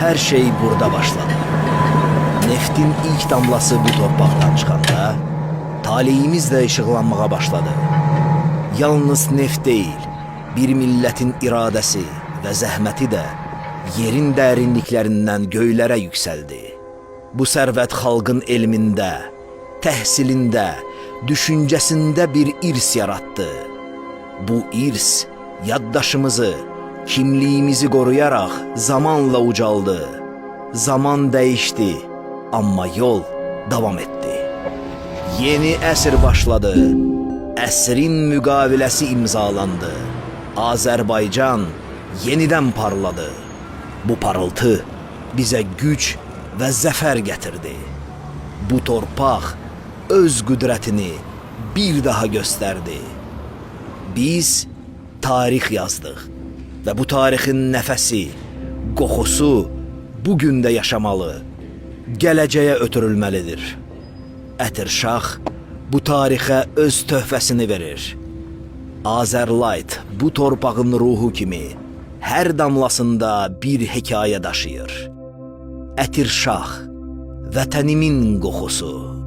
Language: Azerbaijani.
Her şey burada başladı. Neftin ilk damlası bu torpaqdan çıxanda, taleyimiz də işıqlanmağa başladı. Yalnız neft değil, bir millətin iradəsi və zəhməti də yerin dərinliklərindən göylərə yüksəldi. Bu sərvət xalqın elmində, təhsilində, düşüncəsində bir irs yarattı. Bu irs yaddaşımızı, kimliyimizi qoruyaraq zamanla ucaldı. Zaman dəyişdi, amma yol davam etdi. Yeni əsr başladı, əsrin müqaviləsi imzalandı. Azərbaycan yenidən parladı. Bu parıltı bizə güc və zəfər gətirdi. Bu torpaq öz qüdrətini bir daha göstərdi. Biz tarix yazdıq və bu tarixin nəfəsi, qoxusu bugün də yaşamalı, gələcəyə ötürülməlidir. Ətirşax bu tarixə öz töhfəsini verir. Azərlayt bu torpağın ruhu kimi hər damlasında bir hekayə daşıyır. Ətirşax, vətənimin qoxusu.